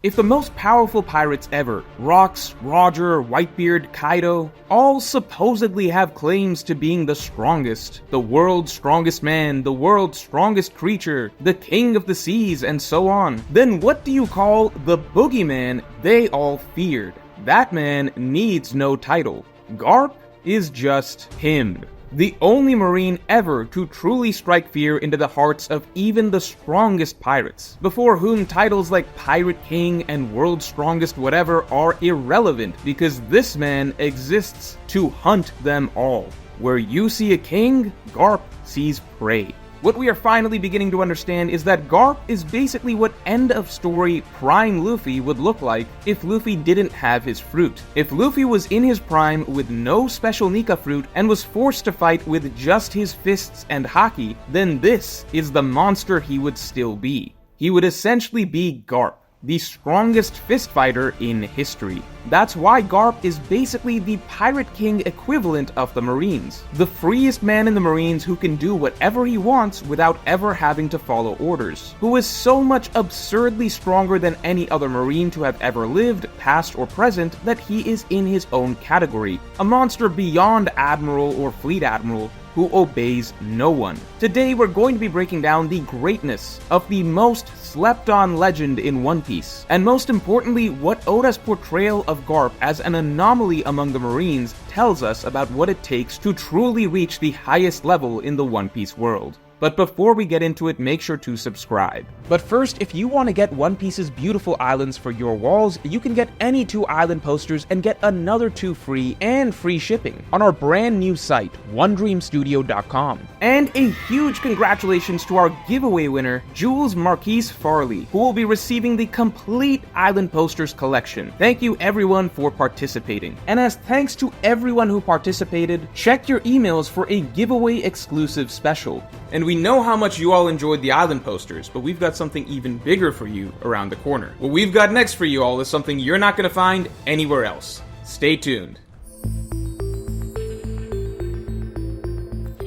If the most powerful pirates ever, Rocks, Roger, Whitebeard, Kaido, all supposedly have claims to being the strongest, the world's strongest man, the world's strongest creature, the king of the seas, and so on, then what do you call the boogeyman they all feared? That man needs no title. Garp is just him. The only marine ever to truly strike fear into the hearts of even the strongest pirates, before whom titles like Pirate King and World's Strongest Whatever are irrelevant because this man exists to hunt them all. Where you see a king, Garp sees prey. What we are finally beginning to understand is that Garp is basically what end-of-story Prime Luffy would look like if Luffy didn't have his fruit. If Luffy was in his prime with no special Nika fruit and was forced to fight with just his fists and haki, then this is the monster he would still be. He would essentially be Garp, the strongest fist fighter in history. That's why Garp is basically the Pirate King equivalent of the Marines. The freest man in the Marines who can do whatever he wants without ever having to follow orders. Who is so much absurdly stronger than any other Marine to have ever lived, past or present, that he is in his own category. A monster beyond Admiral or Fleet Admiral, who obeys no one. Today we're going to be breaking down the greatness of the most slept-on legend in One Piece, and most importantly, what Oda's portrayal of Garp as an anomaly among the Marines tells us about what it takes to truly reach the highest level in the One Piece world. But before we get into it, make sure to subscribe. But first, if you want to get One Piece's beautiful islands for your walls, you can get any 2 island posters and get another 2 free and free shipping on our brand new site, OneDreamStudio.com. And a huge congratulations to our giveaway winner, Jules Marquise Farley, who will be receiving the complete island posters collection. Thank you everyone for participating. And as thanks to everyone who participated, check your emails for a giveaway exclusive special. And we know how much you all enjoyed the island posters, but we've got something even bigger for you around the corner. What we've got next for you all is something you're not going to find anywhere else. Stay tuned.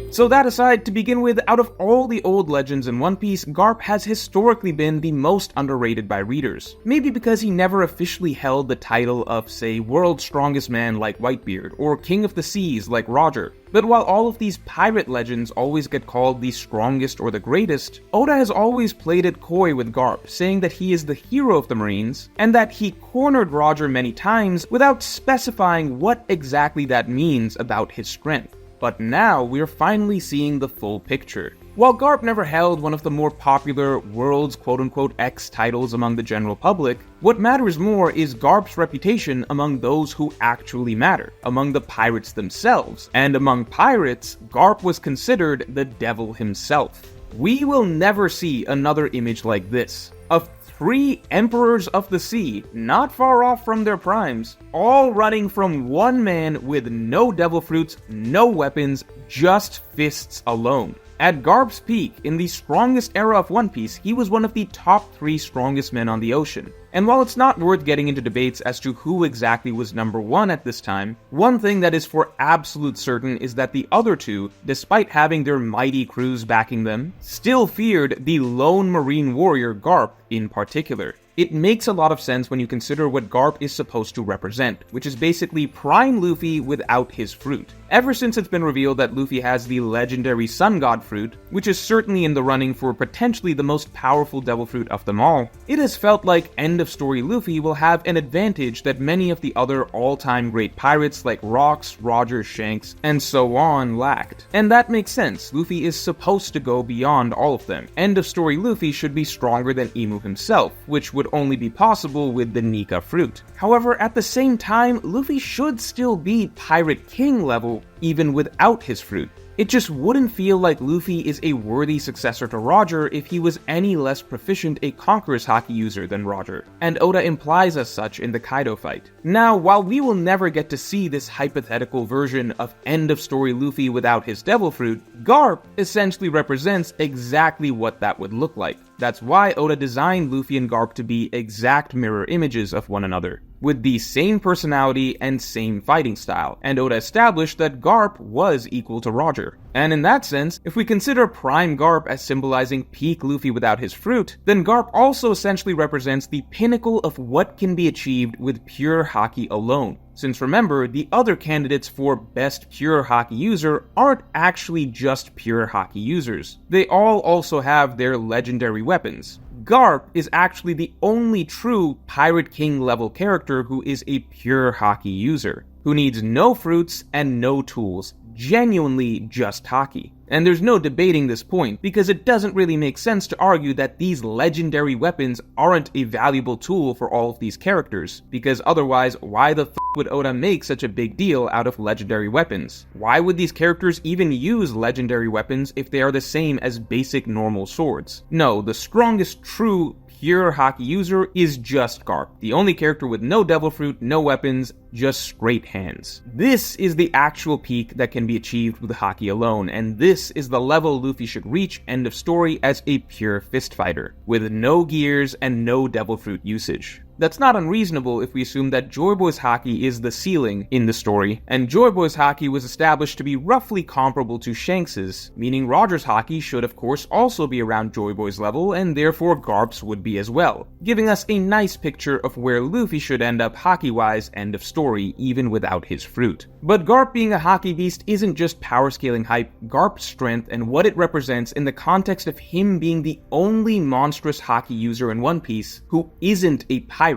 So that aside, to begin with, out of all the old legends in One Piece, Garp has historically been the most underrated by readers. Maybe because he never officially held the title of, say, World's Strongest Man like Whitebeard, or King of the Seas like Roger. But while all of these pirate legends always get called the strongest or the greatest, Oda has always played it coy with Garp, saying that he is the hero of the Marines, and that he cornered Roger many times without specifying what exactly that means about his strength. But now we're finally seeing the full picture. While Garp never held one of the more popular world's quote-unquote X titles among the general public, what matters more is Garp's reputation among those who actually matter, among the pirates themselves. And among pirates, Garp was considered the devil himself. We will never see another image like this, of 3 emperors of the sea, not far off from their primes, all running from one man with no devil fruits, no weapons, just fists alone. At Garp's peak, in the strongest era of One Piece, he was one of the top 3 strongest men on the ocean. And while it's not worth getting into debates as to who exactly was number 1 at this time, one thing that is for absolute certain is that the other 2, despite having their mighty crews backing them, still feared the lone marine warrior Garp in particular. It makes a lot of sense when you consider what Garp is supposed to represent, which is basically Prime Luffy without his fruit. Ever since it's been revealed that Luffy has the legendary Sun God fruit, which is certainly in the running for potentially the most powerful devil fruit of them all, it has felt like end-of-story Luffy will have an advantage that many of the other all-time great pirates like Rocks, Roger, Shanks, and so on lacked. And that makes sense, Luffy is supposed to go beyond all of them. End-of-story Luffy should be stronger than Imu himself, which would only be possible with the Nika fruit. However, at the same time, Luffy should still be Pirate King level even without his fruit. It just wouldn't feel like Luffy is a worthy successor to Roger if he was any less proficient a Conqueror's Haki user than Roger, and Oda implies as such in the Kaido fight. Now, while we will never get to see this hypothetical version of end-of-story Luffy without his Devil Fruit, Garp essentially represents exactly what that would look like. That's why Oda designed Luffy and Garp to be exact mirror images of one another. with the same personality and same fighting style, and Oda established that Garp was equal to Roger. And in that sense, if we consider Prime Garp as symbolizing peak Luffy without his fruit, then Garp also essentially represents the pinnacle of what can be achieved with pure Haki alone. Since remember, the other candidates for best pure Haki user aren't actually just pure Haki users. They all also have their legendary weapons. Garp is actually the only true Pirate King level character who is a pure Haki user, who needs no fruits and no tools, genuinely just Haki. And there's no debating this point, because it doesn't really make sense to argue that these legendary weapons aren't a valuable tool for all of these characters, because otherwise, why the would Oda make such a big deal out of legendary weapons? Why would these characters even use legendary weapons if they are the same as basic normal swords? No, the strongest true pure Haki user is just Garp, the only character with no devil fruit, no weapons, just straight hands. This is the actual peak that can be achieved with Haki alone, and this is the level Luffy should reach end of story as a pure fist fighter, with no gears and no devil fruit usage. That's not unreasonable if we assume that Joy Boy's Haki is the ceiling in the story, and Joy Boy's Haki was established to be roughly comparable to Shanks's, meaning Roger's Haki should of course also be around Joy Boy's level, and therefore Garp's would be as well, giving us a nice picture of where Luffy should end up Haki-wise end of story, even without his fruit. But Garp being a Haki beast isn't just power scaling hype. Garp's strength and what it represents in the context of him being the only monstrous Haki user in One Piece who isn't a pirate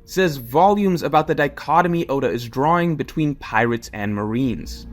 says volumes about the dichotomy Oda is drawing between pirates and marines.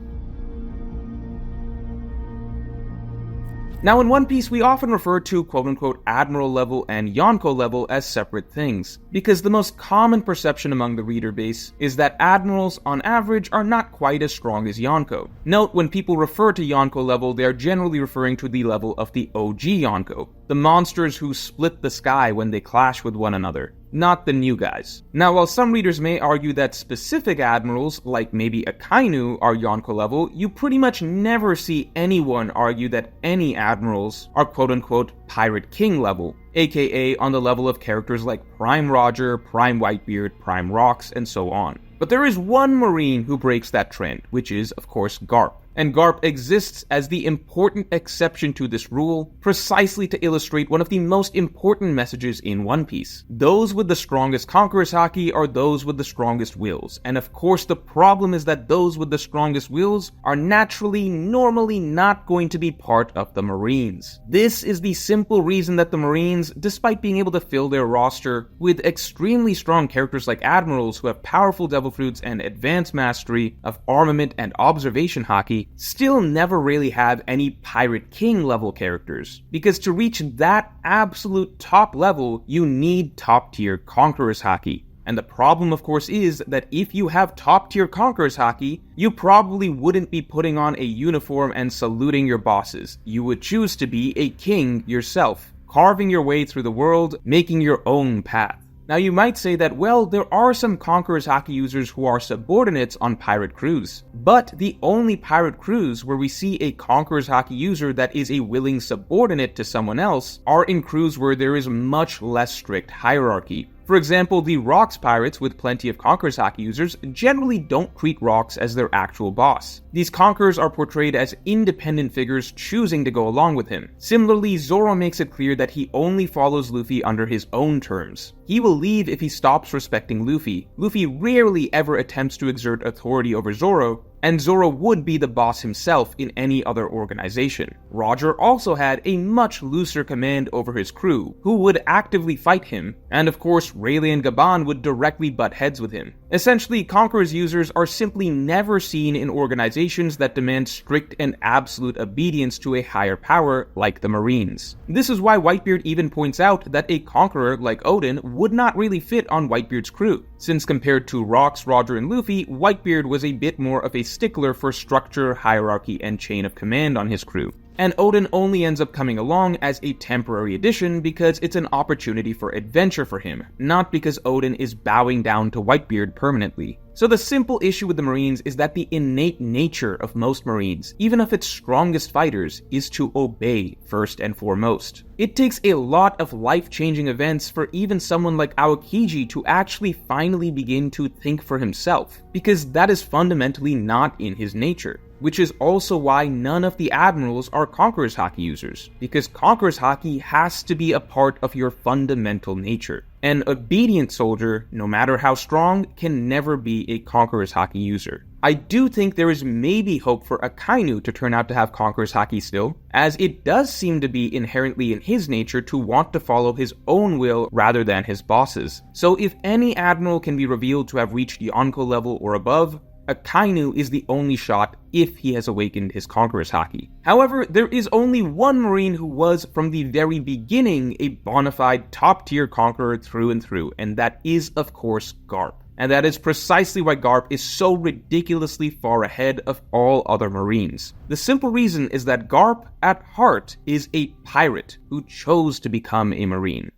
Now in One Piece, we often refer to quote-unquote Admiral level and Yonko level as separate things, because the most common perception among the reader base is that Admirals, on average, are not quite as strong as Yonko. Note, when people refer to Yonko level, they are generally referring to the level of the OG Yonko, the monsters who split the sky when they clash with one another, not the new guys. Now, while some readers may argue that specific admirals, like maybe Akainu, are Yonko level, you pretty much never see anyone argue that any admirals are quote-unquote Pirate King level, aka on the level of characters like Prime Roger, Prime Whitebeard, Prime Rocks, and so on. But there is one marine who breaks that trend, which is, of course, Garp. And Garp exists as the important exception to this rule, precisely to illustrate one of the most important messages in One Piece. Those with the strongest Conqueror's Haki are those with the strongest wills, and of course the problem is that those with the strongest wills are normally not going to be part of the Marines. This is the simple reason that the Marines, despite being able to fill their roster with extremely strong characters like Admirals who have powerful devil fruits and advanced mastery of armament and observation Haki, still never really have any Pirate King level characters, because to reach that absolute top level, you need top tier Conqueror's Haki. And the problem, of course, is that if you have top tier Conqueror's Haki, you probably wouldn't be putting on a uniform and saluting your bosses. You would choose to be a king yourself, carving your way through the world, making your own path. Now you might say that, well, there are some Conqueror's Haki users who are subordinates on pirate crews, but the only pirate crews where we see a Conqueror's Haki user that is a willing subordinate to someone else are in crews where there is much less strict hierarchy. For example, the Rocks pirates with plenty of Conqueror's Haki users generally don't treat Rocks as their actual boss. These Conquerors are portrayed as independent figures choosing to go along with him. Similarly, Zoro makes it clear that he only follows Luffy under his own terms. He will leave if he stops respecting Luffy. Luffy rarely ever attempts to exert authority over Zoro, and Zoro would be the boss himself in any other organization. Roger also had a much looser command over his crew, who would actively fight him, and of course Rayleigh and Gaban would directly butt heads with him. Essentially, Conqueror's users are simply never seen in organizations that demand strict and absolute obedience to a higher power like the Marines. This is why Whitebeard even points out that a Conqueror like Odin would not really fit on Whitebeard's crew, since compared to Rocks, Roger, and Luffy, Whitebeard was a bit more of a stickler for structure, hierarchy, and chain of command on his crew. And Odin only ends up coming along as a temporary addition because it's an opportunity for adventure for him, not because Odin is bowing down to Whitebeard permanently. So the simple issue with the Marines is that the innate nature of most Marines, even of its strongest fighters, is to obey first and foremost. It takes a lot of life-changing events for even someone like Aokiji to actually finally begin to think for himself, because that is fundamentally not in his nature. Which is also why none of the admirals are Conqueror's Haki users, because Conqueror's Haki has to be a part of your fundamental nature. An obedient soldier, no matter how strong, can never be a Conqueror's Haki user. I do think there is maybe hope for Akainu to turn out to have Conqueror's Haki still, as it does seem to be inherently in his nature to want to follow his own will rather than his boss's. So if any admiral can be revealed to have reached Yonko level or above, Akainu is the only shot if he has awakened his Conqueror's Haki. However, there is only one Marine who was, from the very beginning, a bona fide top-tier Conqueror through and through, and that is, of course, Garp. And that is precisely why Garp is so ridiculously far ahead of all other Marines. The simple reason is that Garp, at heart, is a pirate who chose to become a Marine.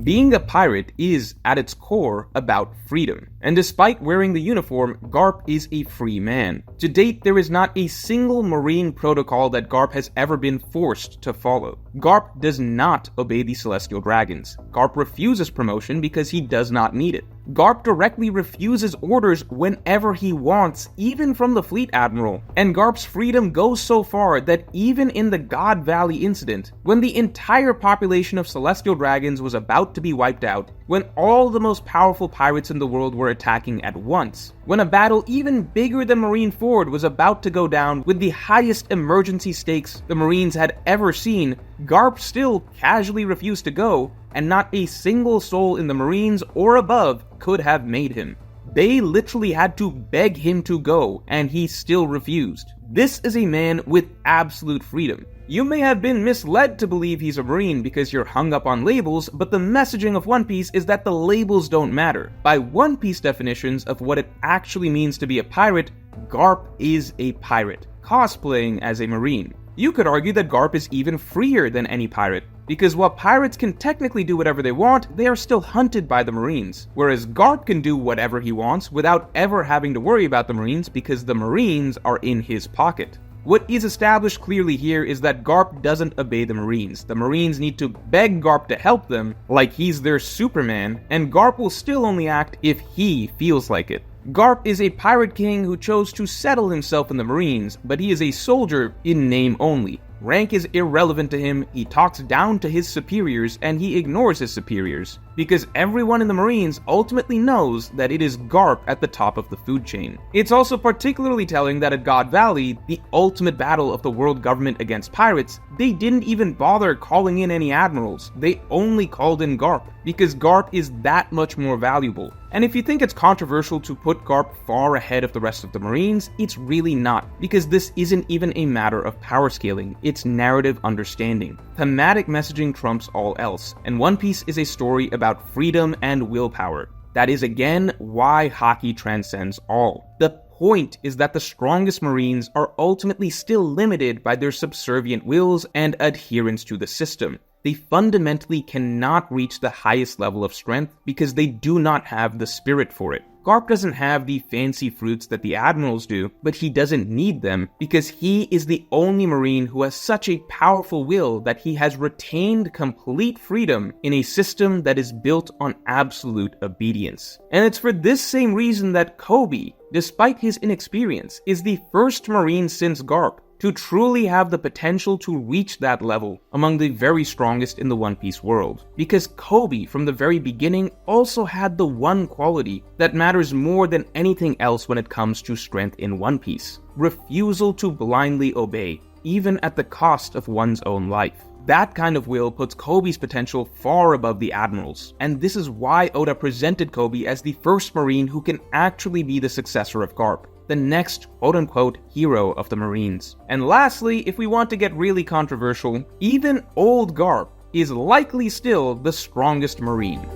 Being a pirate is, at its core, about freedom, and despite wearing the uniform, Garp is a free man. To date, there is not a single Marine protocol that Garp has ever been forced to follow. Garp does not obey the Celestial Dragons. Garp refuses promotion because he does not need it. Garp directly refuses orders whenever he wants, even from the Fleet Admiral. And Garp's freedom goes so far that even in the God Valley incident, when the entire population of Celestial Dragons was about to be wiped out, when all the most powerful pirates in the world were attacking at once, when a battle even bigger than Marineford was about to go down with the highest emergency stakes the Marines had ever seen, Garp still casually refused to go, and not a single soul in the Marines or above could have made him. They literally had to beg him to go, and he still refused. This is a man with absolute freedom. You may have been misled to believe he's a Marine because you're hung up on labels, but the messaging of One Piece is that the labels don't matter. By One Piece definitions of what it actually means to be a pirate, Garp is a pirate, cosplaying as a Marine. You could argue that Garp is even freer than any pirate, because while pirates can technically do whatever they want, they are still hunted by the Marines, whereas Garp can do whatever he wants without ever having to worry about the Marines because the Marines are in his pocket. What is established clearly here is that Garp doesn't obey the Marines. The Marines need to beg Garp to help them, like he's their Superman, and Garp will still only act if he feels like it. Garp is a pirate king who chose to settle himself in the Marines, but he is a soldier in name only. Rank is irrelevant to him, he talks down to his superiors, and he ignores his superiors, because everyone in the Marines ultimately knows that it is Garp at the top of the food chain. It's also particularly telling that at God Valley, the ultimate battle of the world government against pirates, they didn't even bother calling in any admirals, they only called in Garp, because Garp is that much more valuable. And if you think it's controversial to put Garp far ahead of the rest of the Marines, it's really not, because this isn't even a matter of power scaling, it's narrative understanding. Thematic messaging trumps all else, and One Piece is a story about freedom and willpower. That is again why Haki transcends all. The point is that the strongest Marines are ultimately still limited by their subservient wills and adherence to the system. They fundamentally cannot reach the highest level of strength because they do not have the spirit for it. Garp doesn't have the fancy fruits that the admirals do, but he doesn't need them because he is the only Marine who has such a powerful will that he has retained complete freedom in a system that is built on absolute obedience. And it's for this same reason that Kobe, despite his inexperience, is the first Marine since Garp to truly have the potential to reach that level among the very strongest in the One Piece world. Because Kobe, from the very beginning, also had the one quality that matters more than anything else when it comes to strength in One Piece: refusal to blindly obey, even at the cost of one's own life. That kind of will puts Kobe's potential far above the admirals, and this is why Oda presented Kobe as the first Marine who can actually be the successor of Garp, the next quote-unquote hero of the Marines. And lastly, if we want to get really controversial, even old Garp is likely still the strongest Marine.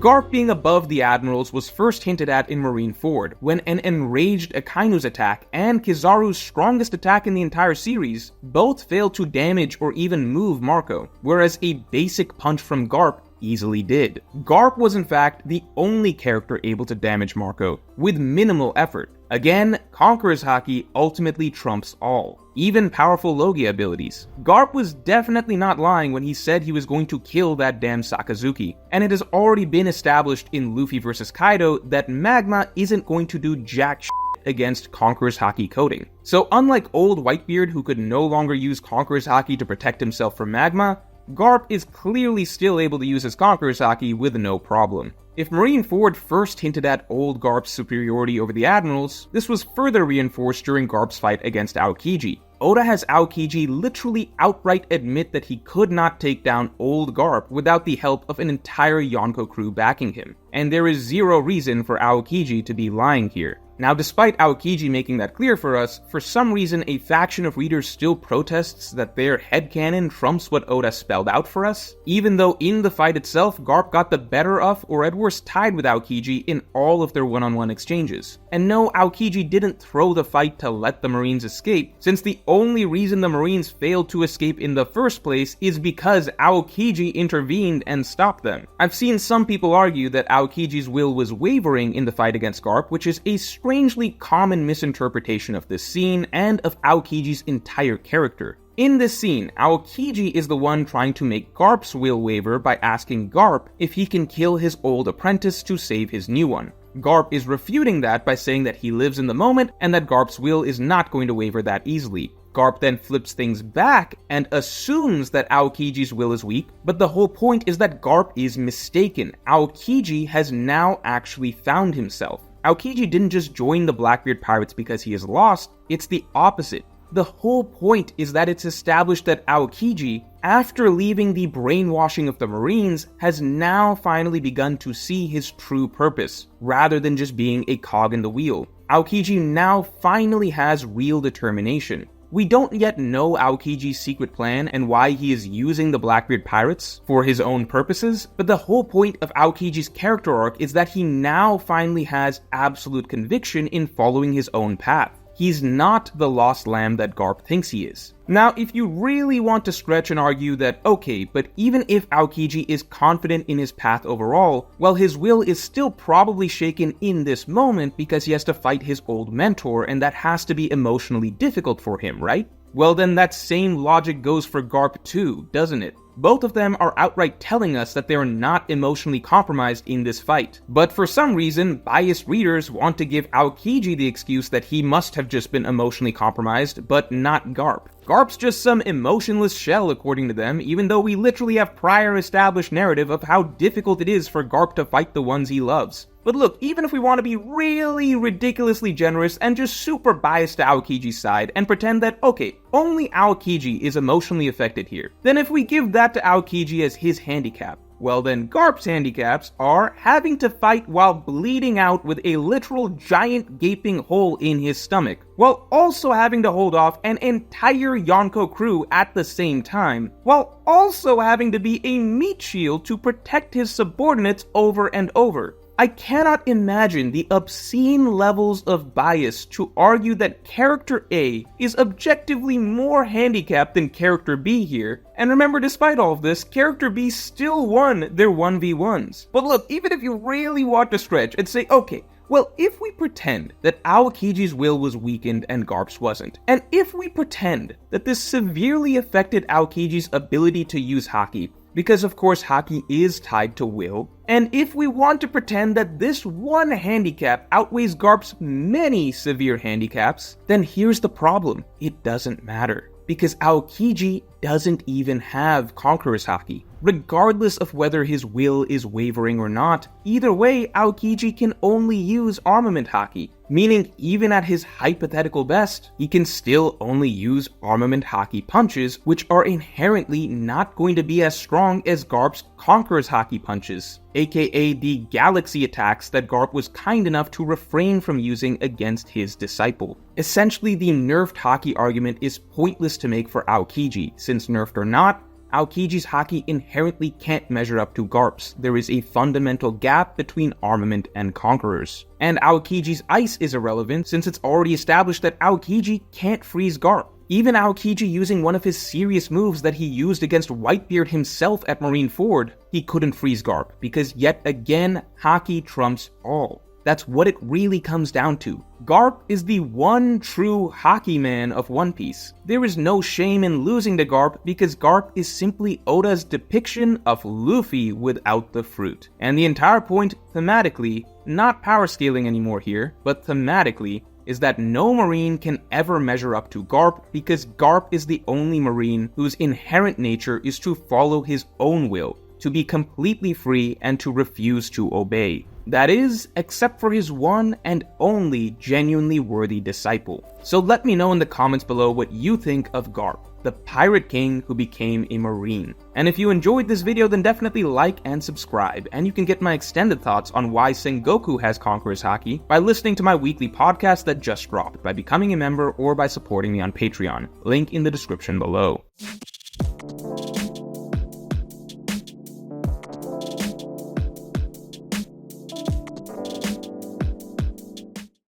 Garp being above the admirals was first hinted at in Marineford, when an enraged Akainu's attack and Kizaru's strongest attack in the entire series both failed to damage or even move Marco, whereas a basic punch from Garp easily did. Garp was in fact the only character able to damage Marco, with minimal effort. Again, Conqueror's Haki ultimately trumps all, even powerful Logia abilities. Garp was definitely not lying when he said he was going to kill that damn Sakazuki, and it has already been established in Luffy vs Kaido that Magma isn't going to do jack shit against Conqueror's Haki coding. So unlike old Whitebeard who could no longer use Conqueror's Haki to protect himself from Magma, Garp is clearly still able to use his Conqueror's Haki with no problem. If Marineford first hinted at old Garp's superiority over the admirals, this was further reinforced during Garp's fight against Aokiji. Oda has Aokiji literally outright admit that he could not take down old Garp without the help of an entire Yonko crew backing him, and there is zero reason for Aokiji to be lying here. Now, despite Aokiji making that clear for us, for some reason a faction of readers still protests that their headcanon trumps what Oda spelled out for us, even though in the fight itself, Garp got the better of, or at worst tied with Aokiji in all of their one-on-one exchanges. And no, Aokiji didn't throw the fight to let the Marines escape, since the only reason the Marines failed to escape in the first place is because Aokiji intervened and stopped them. I've seen some people argue that Aokiji's will was wavering in the fight against Garp, which is a strangely common misinterpretation of this scene and of Aokiji's entire character. In this scene, Aokiji is the one trying to make Garp's will waver by asking Garp if he can kill his old apprentice to save his new one. Garp is refuting that by saying that he lives in the moment and that Garp's will is not going to waver that easily. Garp then flips things back and assumes that Aokiji's will is weak, but the whole point is that Garp is mistaken. Aokiji has now actually found himself. Aokiji didn't just join the Blackbeard Pirates because he is lost, it's the opposite. The whole point is that it's established that Aokiji, after leaving the brainwashing of the Marines, has now finally begun to see his true purpose, rather than just being a cog in the wheel. Aokiji now finally has real determination. We don't yet know Aokiji's secret plan and why he is using the Blackbeard Pirates for his own purposes, but the whole point of Aokiji's character arc is that he now finally has absolute conviction in following his own path. He's not the lost lamb that Garp thinks he is. Now, if you really want to stretch and argue that, okay, but even if Aokiji is confident in his path overall, well, his will is still probably shaken in this moment because he has to fight his old mentor, and that has to be emotionally difficult for him, right? Well, then that same logic goes for Garp too, doesn't it? Both of them are outright telling us that they are not emotionally compromised in this fight. But for some reason, biased readers want to give Aokiji the excuse that he must have just been emotionally compromised, but not Garp. Garp's just some emotionless shell according to them, even though we literally have prior established narrative of how difficult it is for Garp to fight the ones he loves. But look, even if we want to be really ridiculously generous and just super biased to Aokiji's side and pretend that, okay, only Aokiji is emotionally affected here, then if we give that to Aokiji as his handicap, well then Garp's handicaps are having to fight while bleeding out with a literal giant gaping hole in his stomach, while also having to hold off an entire Yonko crew at the same time, while also having to be a meat shield to protect his subordinates over and over. I cannot imagine the obscene levels of bias to argue that Character A is objectively more handicapped than Character B here. And remember, despite all of this, Character B still won their 1v1s. But look, even if you really want to stretch and say, okay, well, if we pretend that Aokiji's will was weakened and Garp's wasn't, and if we pretend that this severely affected Aokiji's ability to use Haki, because of course Haki is tied to will, and if we want to pretend that this one handicap outweighs Garp's many severe handicaps, then here's the problem. It doesn't matter. Because Aokiji doesn't even have Conqueror's Haki. Regardless of whether his will is wavering or not, either way, Aokiji can only use Armament Haki, meaning even at his hypothetical best, he can still only use Armament Haki punches, which are inherently not going to be as strong as Garp's Conqueror's Haki punches, aka the galaxy attacks that Garp was kind enough to refrain from using against his disciple. Essentially, the nerfed Haki argument is pointless to make for Aokiji, since nerfed or not, Aokiji's haki inherently can't measure up to Garp's. There is a fundamental gap between armament and conquerors. And Aokiji's ice is irrelevant since it's already established that Aokiji can't freeze Garp. Even Aokiji using one of his serious moves that he used against Whitebeard himself at Marineford, he couldn't freeze Garp because yet again, haki trumps all. That's what it really comes down to. Garp is the one true Hakiman of One Piece. There is no shame in losing to Garp because Garp is simply Oda's depiction of Luffy without the fruit. And the entire point, thematically, not power scaling anymore here, but thematically, is that no Marine can ever measure up to Garp because Garp is the only Marine whose inherent nature is to follow his own will, to be completely free and to refuse to obey. That is, except for his one and only genuinely worthy disciple. So let me know in the comments below what you think of Garp, the pirate king who became a Marine. And if you enjoyed this video, then definitely like and subscribe, and you can get my extended thoughts on why Sengoku has Conqueror's Haki by listening to my weekly podcast that just dropped, by becoming a member, or by supporting me on Patreon. Link in the description below.